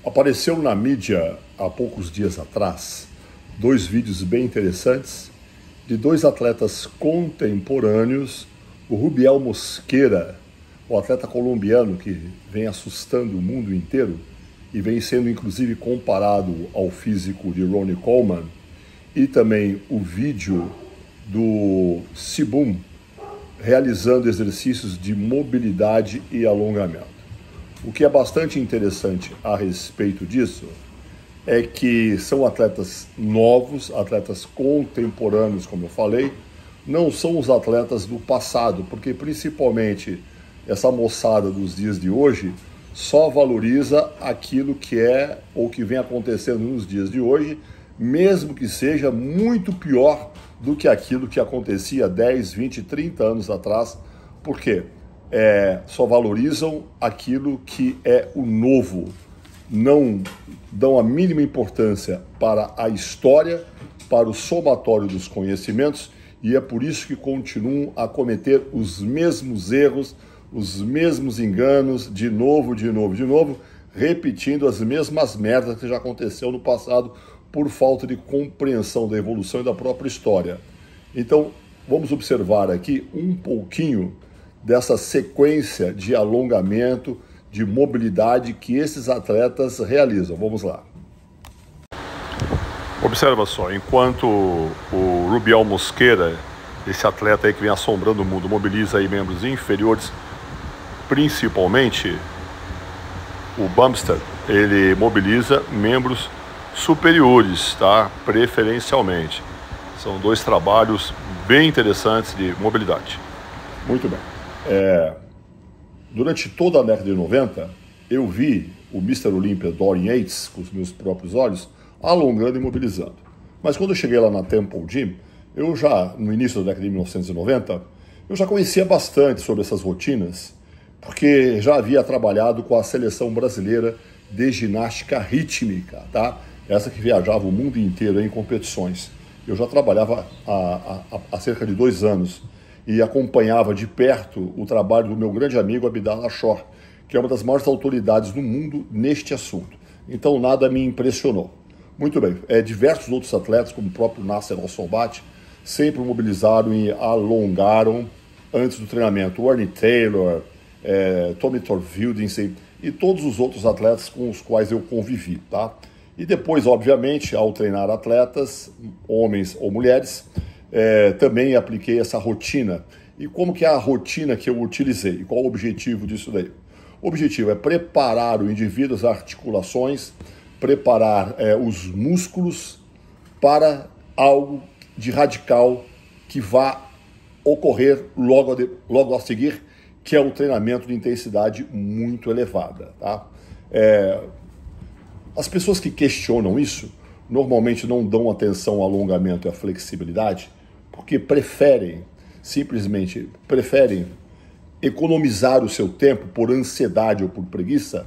Apareceu na mídia há poucos dias atrás dois vídeos bem interessantes de dois atletas contemporâneos, o Rubiel Mosquera, o atleta colombiano que vem assustando o mundo inteiro e vem sendo inclusive comparado ao físico de Ronnie Coleman, e também o vídeo do Sibum realizando exercícios de mobilidade e alongamento. O que é bastante interessante a respeito disso é que são atletas novos, atletas contemporâneos, como eu falei, não são os atletas do passado, porque principalmente essa moçada dos dias de hoje só valoriza aquilo que é ou que vem acontecendo nos dias de hoje, mesmo que seja muito pior do que aquilo que acontecia 10, 20, 30 anos atrás. Por quê? Só valorizam aquilo que é o novo, não dão a mínima importância para a história, para o somatório dos conhecimentos, e é por isso que continuam a cometer os mesmos erros, os mesmos enganos, de novo, repetindo as mesmas merdas que já aconteceu no passado por falta de compreensão da evolução e da própria história. Então, vamos observar aqui um pouquinho dessa sequência de alongamento, de mobilidade que esses atletas realizam. Vamos lá. Observa só, enquanto o Rubiel Mosquera, esse atleta aí que vem assombrando o mundo, mobiliza aí membros inferiores, principalmente o Bumstead, ele mobiliza membros superiores, tá? Preferencialmente. São dois trabalhos bem interessantes de mobilidade. Muito bem. Durante toda a década de 90, eu vi o Mr. Olympia Dorian Yates, com os meus próprios olhos, alongando e mobilizando. Mas quando eu cheguei lá na Temple Gym, eu já, no início da década de 1990, eu já conhecia bastante sobre essas rotinas, porque já havia trabalhado com a seleção brasileira de ginástica rítmica, tá? Essa que viajava o mundo inteiro em competições. Eu já trabalhava há cerca de 2 anos e acompanhava de perto o trabalho do meu grande amigo Abdallah Shore, que é uma das maiores autoridades do mundo neste assunto. Então nada me impressionou. Muito bem, diversos outros atletas, como o próprio Nasser Al-Sobat, sempre mobilizaram e alongaram antes do treinamento. O Ernie Taylor, Tommy Torvildinsen e todos os outros atletas com os quais eu convivi, tá? E depois, obviamente, ao treinar atletas, homens ou mulheres, também apliquei essa rotina. E como que é a rotina que eu utilizei? Qual o objetivo disso daí? O objetivo é preparar o indivíduo, as articulações, preparar os músculos para algo de radical que vá ocorrer logo a seguir, que é o treinamento de intensidade muito elevada, tá? As pessoas que questionam isso normalmente não dão atenção ao alongamento e à flexibilidade, porque simplesmente preferem economizar o seu tempo por ansiedade ou por preguiça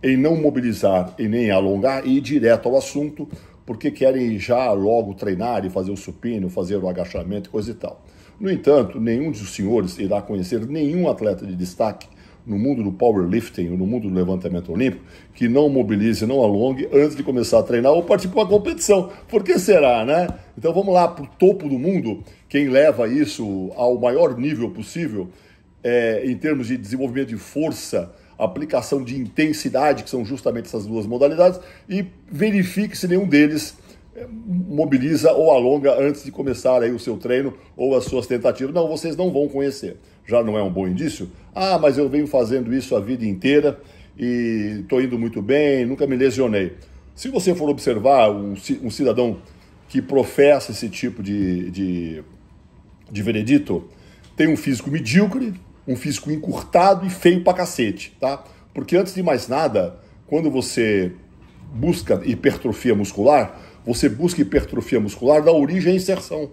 em não mobilizar e nem alongar e ir direto ao assunto, porque querem já logo treinar e fazer o supino, fazer o agachamento e coisa e tal. No entanto, nenhum dos senhores irá conhecer nenhum atleta de destaque no mundo do powerlifting, no mundo do levantamento olímpico, que não mobilize, não alongue antes de começar a treinar ou partir para uma competição. Por que será, né? Então vamos lá para o topo do mundo, quem leva isso ao maior nível possível, em termos de desenvolvimento de força, aplicação de intensidade, que são justamente essas duas modalidades, e verifique se nenhum deles mobiliza ou alonga antes de começar aí o seu treino ou as suas tentativas. Não, vocês não vão conhecer. Já não é um bom indício? Ah, mas eu venho fazendo isso a vida inteira e estou indo muito bem, nunca me lesionei. Se você for observar um cidadão que professa esse tipo de veredito, tem um físico medíocre, um físico encurtado e feio pra cacete, tá? Porque antes de mais nada, quando você busca hipertrofia muscular, você busca hipertrofia muscular da origem à inserção,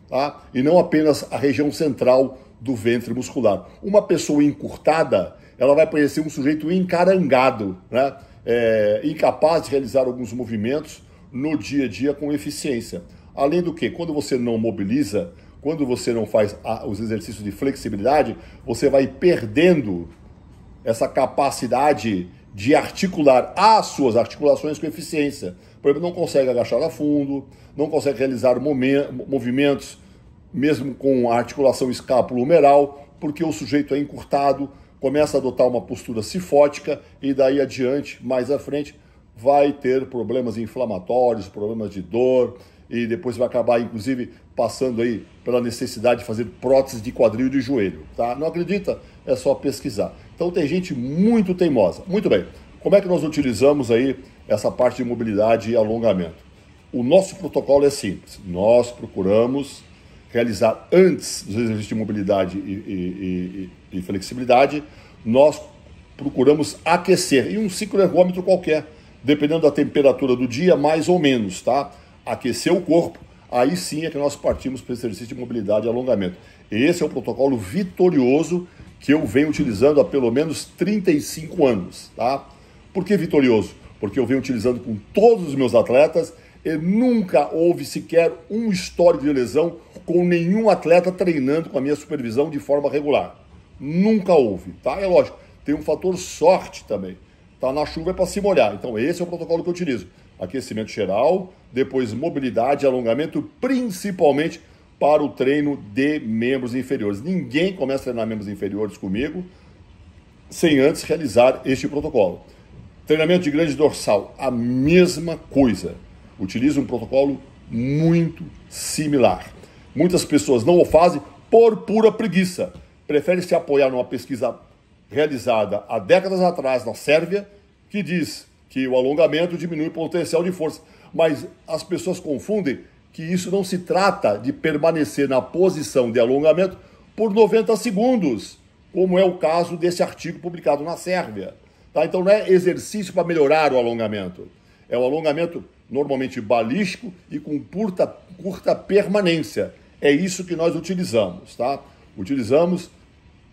tá? E não apenas a região central do ventre muscular. Uma pessoa encurtada, ela vai parecer um sujeito encarangado, né? Incapaz de realizar alguns movimentos no dia a dia com eficiência. Além do que, quando você não mobiliza, quando você não faz os exercícios de flexibilidade, você vai perdendo essa capacidade de articular as suas articulações com eficiência. Por exemplo, não consegue agachar a fundo, não consegue realizar movimentos, mesmo com a articulação escápulo-humeral, porque o sujeito é encurtado, começa a adotar uma postura cifótica e daí adiante, mais à frente, vai ter problemas inflamatórios, problemas de dor e depois vai acabar, inclusive, passando aí pela necessidade de fazer prótese de quadril e de joelho, tá? Não acredita? É só pesquisar. Então tem gente muito teimosa. Muito bem. Como é que nós utilizamos aí essa parte de mobilidade e alongamento? O nosso protocolo é simples. Nós procuramos realizar antes dos exercícios de mobilidade e flexibilidade, nós procuramos aquecer em um cicloergômetro qualquer, dependendo da temperatura do dia, mais ou menos, tá? Aquecer o corpo, aí sim é que nós partimos para o exercício de mobilidade e alongamento. Esse é o protocolo vitorioso que eu venho utilizando há pelo menos 35 anos, tá? Por que vitorioso? Porque eu venho utilizando com todos os meus atletas e nunca houve sequer um histórico de lesão com nenhum atleta treinando com a minha supervisão de forma regular. Nunca houve, tá? É lógico, tem um fator sorte também. Tá na chuva é para se molhar. Então esse é o protocolo que eu utilizo. Aquecimento geral, depois mobilidade e alongamento, principalmente para o treino de membros inferiores. Ninguém começa a treinar membros inferiores comigo sem antes realizar este protocolo. Treinamento de grande dorsal, a mesma coisa. Utilizo um protocolo muito similar. Muitas pessoas não o fazem por pura preguiça. Preferem se apoiar numa pesquisa realizada há décadas atrás na Sérvia, que diz que o alongamento diminui o potencial de força. Mas as pessoas confundem que isso não se trata de permanecer na posição de alongamento por 90 segundos, como é o caso desse artigo publicado na Sérvia. Tá? Então não é exercício para melhorar o alongamento. É o alongamento normalmente balístico e com curta permanência. É isso que nós utilizamos, tá? Utilizamos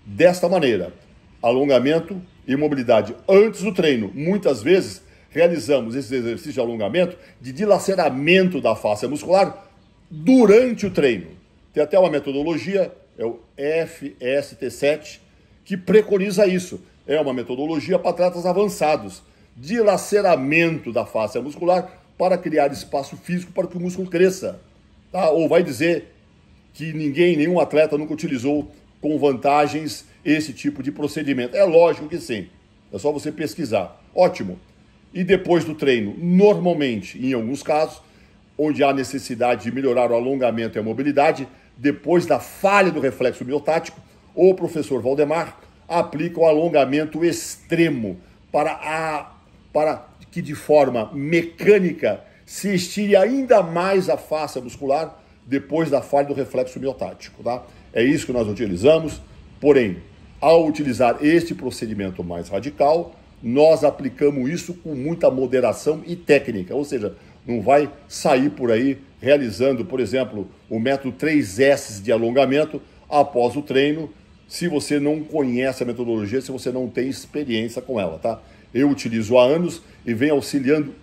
desta maneira, alongamento e mobilidade antes do treino. Muitas vezes realizamos esses exercícios de alongamento de dilaceramento da face muscular durante o treino. Tem até uma metodologia, é o FST7, que preconiza isso. É uma metodologia para atletas avançados. Dilaceramento da face muscular para criar espaço físico para que o músculo cresça. Tá? Ou vai dizer que nenhum atleta nunca utilizou com vantagens esse tipo de procedimento. É lógico que sim. É só você pesquisar. Ótimo. E depois do treino, normalmente, em alguns casos, onde há necessidade de melhorar o alongamento e a mobilidade, depois da falha do reflexo miotático, o professor Valdemar aplica o alongamento extremo para que de forma mecânica se estire ainda mais a face muscular depois da falha do reflexo miotático, tá? É isso que nós utilizamos, porém, ao utilizar este procedimento mais radical, nós aplicamos isso com muita moderação e técnica, ou seja, não vai sair por aí realizando, por exemplo, o método 3S de alongamento após o treino, se você não conhece a metodologia, se você não tem experiência com ela, tá? Eu utilizo há anos e venho auxiliando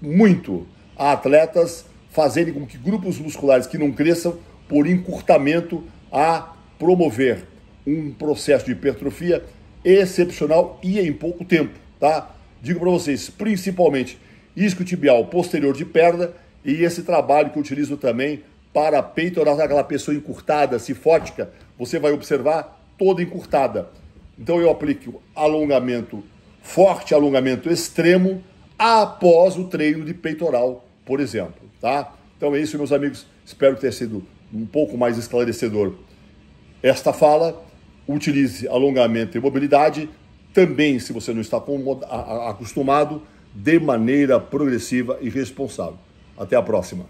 muito a atletas fazerem com que grupos musculares que não cresçam por encurtamento a promover um processo de hipertrofia excepcional e em pouco tempo, tá? Digo para vocês, principalmente isquiotibial posterior de perna e esse trabalho que eu utilizo também para peitoral, aquela pessoa encurtada, cifótica, você vai observar toda encurtada. Então eu aplico alongamento forte, alongamento extremo após o treino de peitoral, por exemplo, tá? Então é isso, meus amigos. Espero ter sido um pouco mais esclarecedor esta fala. Utilize alongamento e mobilidade também, se você não está acostumado, de maneira progressiva e responsável. Até a próxima.